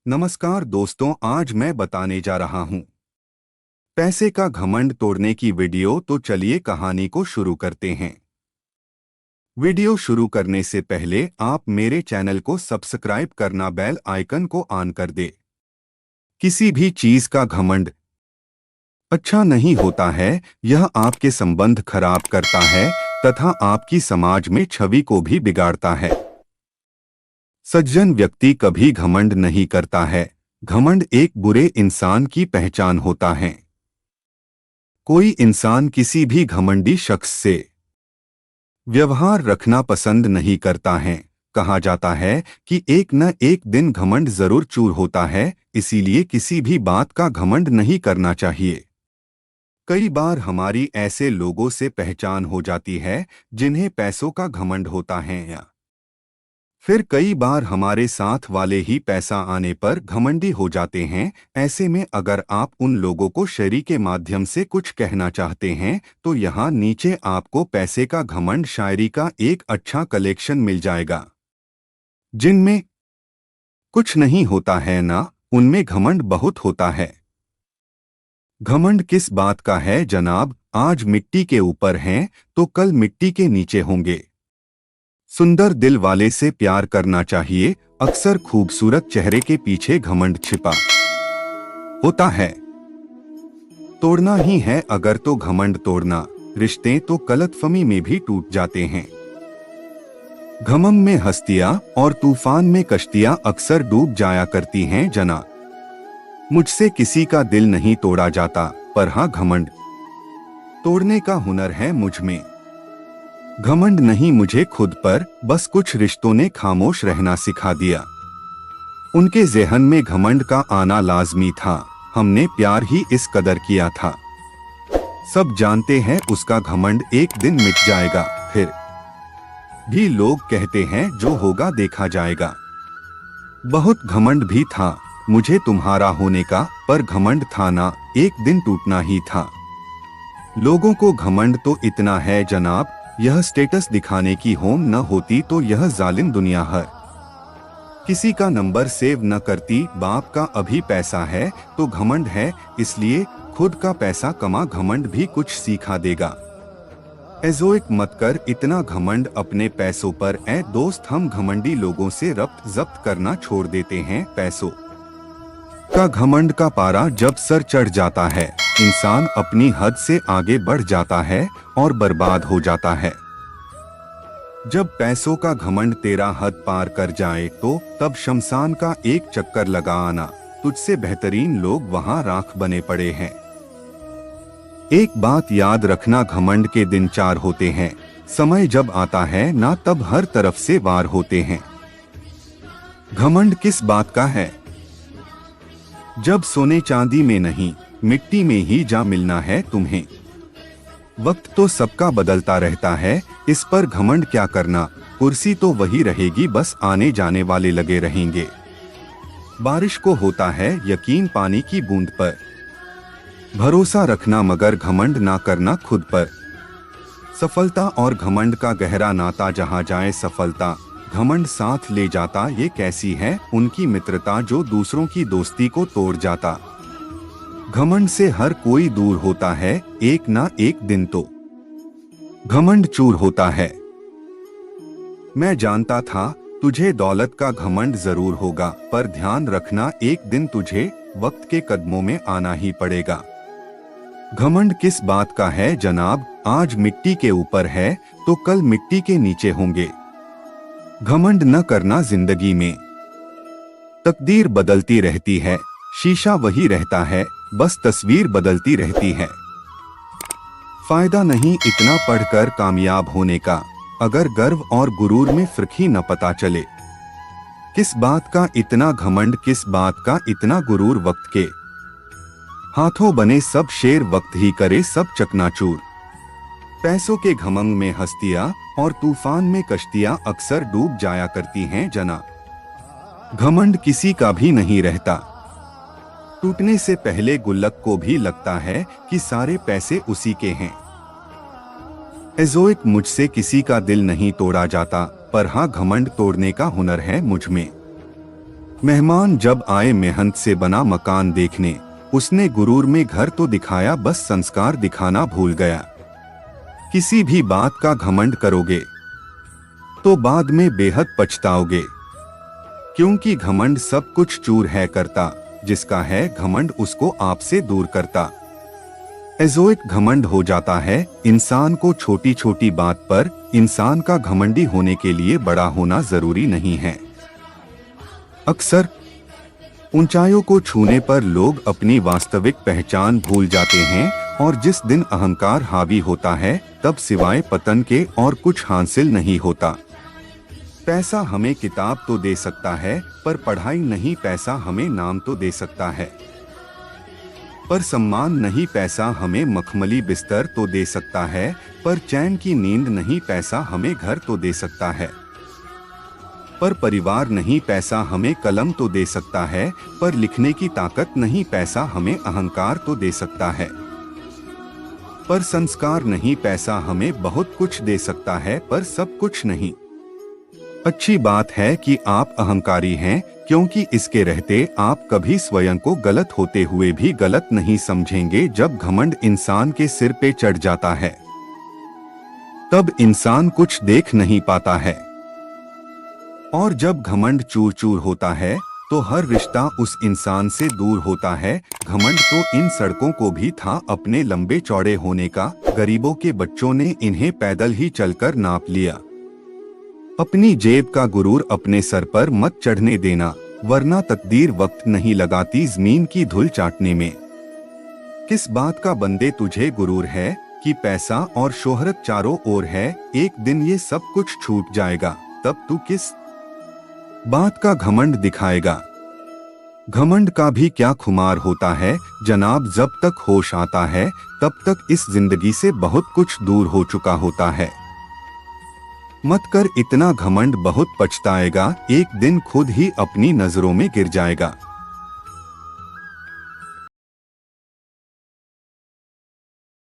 नमस्कार दोस्तों, आज मैं बताने जा रहा हूं पैसे का घमंड तोड़ने की वीडियो। तो चलिए कहानी को शुरू करते हैं। वीडियो शुरू करने से पहले आप मेरे चैनल को सब्सक्राइब करना, बेल आइकन को ऑन कर दे। किसी भी चीज का घमंड अच्छा नहीं होता है। यह आपके संबंध खराब करता है तथा आपकी समाज में छवि को भी बिगाड़ता है। सज्जन व्यक्ति कभी घमंड नहीं करता है। घमंड एक बुरे इंसान की पहचान होता है। कोई इंसान किसी भी घमंडी शख्स से व्यवहार रखना पसंद नहीं करता है। कहा जाता है कि एक न एक दिन घमंड जरूर चूर होता है, इसीलिए किसी भी बात का घमंड नहीं करना चाहिए। कई बार हमारी ऐसे लोगों से पहचान हो जाती है जिन्हें पैसों का घमंड होता है, या फिर कई बार हमारे साथ वाले ही पैसा आने पर घमंडी हो जाते हैं। ऐसे में अगर आप उन लोगों को शायरी के माध्यम से कुछ कहना चाहते हैं तो यहाँ नीचे आपको पैसे का घमंड शायरी का एक अच्छा कलेक्शन मिल जाएगा। जिनमें कुछ नहीं होता है ना, उनमें घमंड बहुत होता है। घमंड किस बात का है जनाब? आज मिट्टी के ऊपर हैं तो कल मिट्टी के नीचे होंगे। सुंदर दिल वाले से प्यार करना चाहिए, अक्सर खूबसूरत चेहरे के पीछे घमंड छिपा होता है। तोड़ना ही है अगर तो घमंड तोड़ना, रिश्ते तो गलतफहमी में भी टूट जाते हैं। घमंड में हस्तियां और तूफान में कश्तियां अक्सर डूब जाया करती हैं जना। मुझसे किसी का दिल नहीं तोड़ा जाता, पर हाँ घमंड तोड़ने का हुनर है मुझ में। घमंड नहीं मुझे खुद पर, बस कुछ रिश्तों ने खामोश रहना सिखा दिया। उनके ज़हन में घमंड का आना लाजमी था, हमने प्यार ही इस कदर किया था। सब जानते हैं उसका घमंड एक दिन मिट जाएगा, फिर भी लोग कहते हैं जो होगा देखा जाएगा। बहुत घमंड भी था मुझे तुम्हारा होने का, पर घमंड था ना, एक दिन टूटना ही था। लोगों को घमंड तो इतना है जनाब, यह स्टेटस दिखाने की होम न होती तो यह जालिम दुनिया हर किसी का नंबर सेव न करती। बाप का अभी पैसा है तो घमंड है, इसलिए खुद का पैसा कमा, घमंड भी कुछ सीखा देगा। एजोइक मत कर इतना घमंड अपने पैसों पर। ए दोस्त, हम घमंडी लोगों से रब्त जब्त करना छोड़ देते हैं। पैसों का घमंड का पारा जब सर चढ़ जाता है, इंसान अपनी हद से आगे बढ़ जाता है और बर्बाद हो जाता है। जब पैसों का घमंड तेरा हद पार कर जाए तो तब शमशान का एक चक्कर लगा आना, तुझसे बेहतरीन लोग वहां राख बने पड़े हैं। एक बात याद रखना, घमंड के दिन चार होते हैं। समय जब आता है ना, तब हर तरफ से वार होते हैं। घमंड किस बात का है? जब सोने चांदी में नहीं, मिट्टी में ही जा मिलना है तुम्हें। वक्त तो सबका बदलता रहता है, इस पर घमंड क्या करना। कुर्सी तो वही रहेगी, बस आने जाने वाले लगे रहेंगे। बारिश को होता है यकीन पानी की बूंद पर। भरोसा रखना मगर घमंड ना करना खुद पर। सफलता और घमंड का गहरा नाता, जहां जाए सफलता घमंड साथ ले जाता। ये कैसी है उनकी मित्रता जो दूसरों की दोस्ती को तोड़ जाता। घमंड से हर कोई दूर होता है, एक ना एक दिन तो घमंड चूर होता है। मैं जानता था तुझे दौलत का घमंड जरूर होगा, पर ध्यान रखना एक दिन तुझे वक्त के कदमों में आना ही पड़ेगा। घमंड किस बात का है जनाब? आज मिट्टी के ऊपर है तो कल मिट्टी के नीचे होंगे। घमंड न करना जिंदगी में। तकदीर बदलती रहती है, शीशा वही रहता है, बस तस्वीर बदलती रहती है। फायदा नहीं इतना पढ़कर कामयाब होने का, अगर गर्व और गुरूर में फर्क ही न पता चले। किस बात का इतना घमंड, किस बात का इतना गुरूर? वक्त के हाथों बने सब शेर, वक्त ही करे सब चकनाचूर। पैसों के घमंड में हस्तियां और तूफान में कश्तियां अक्सर डूब जाया करती हैं जना। घमंड किसी का भी नहीं रहता। टूटने से पहले गुल्लक को भी लगता है कि सारे पैसे उसी के हैं। एजोइक मुझसे किसी का दिल नहीं तोड़ा जाता, पर हाँ घमंड तोड़ने का हुनर है मुझ में। मेहमान जब आए मेहनत से बना मकान देखने, उसने गुरूर में घर तो दिखाया, बस संस्कार दिखाना भूल गया। किसी भी बात का घमंड करोगे तो बाद में बेहद पछताओगे, क्योंकि घमंड सब कुछ चूर है करता, जिसका है घमंड उसको आपसे दूर करता। एजोइक घमंड हो जाता है इंसान को छोटी छोटी बात पर। इंसान का घमंडी होने के लिए बड़ा होना जरूरी नहीं है। अक्सर ऊंचाइयों को छूने पर लोग अपनी वास्तविक पहचान भूल जाते हैं, और जिस दिन अहंकार हावी होता है तब सिवाय पतन के और कुछ हासिल नहीं होता। पैसा हमें किताब तो दे सकता है, पर पढ़ाई नहीं। पैसा हमें नाम तो दे सकता है, पर सम्मान नहीं। पैसा हमें मखमली बिस्तर तो दे सकता है, पर चैन की नींद नहीं। पैसा हमें घर तो दे सकता है, पर परिवार नहीं। पैसा हमें कलम तो दे सकता है, पर लिखने की ताकत नहीं। पैसा हमें अहंकार तो दे सकता है, पर संस्कार नहीं। पैसा हमें बहुत कुछ दे सकता है, पर सब कुछ नहीं। अच्छी बात है कि आप अहंकारी हैं, क्योंकि इसके रहते आप कभी स्वयं को गलत होते हुए भी गलत नहीं समझेंगे। जब घमंड इंसान के सिर पे चढ़ जाता है तब इंसान कुछ देख नहीं पाता है, और जब घमंड चूर चूर होता है तो हर रिश्ता उस इंसान से दूर होता है। घमंड तो इन सड़कों को भी था अपने लंबे चौड़े होने का। गरीबों के बच्चों ने इन्हें पैदल ही चलकर नाप लिया। अपनी जेब का गुरूर अपने सर पर मत चढ़ने देना, वरना तकदीर वक्त नहीं लगाती जमीन की धूल चाटने में। किस बात का बंदे तुझे गुरूर है कि पैसा और शोहरत चारों ओर है। एक दिन ये सब कुछ छूट जाएगा, तब तू किस बात का घमंड दिखाएगा। घमंड का भी क्या खुमार होता है जनाब। जब तक होश आता है तब तक इस जिंदगी से बहुत कुछ दूर हो चुका होता है। मत कर इतना घमंड, बहुत पछताएगा। एक दिन खुद ही अपनी नजरों में गिर जाएगा।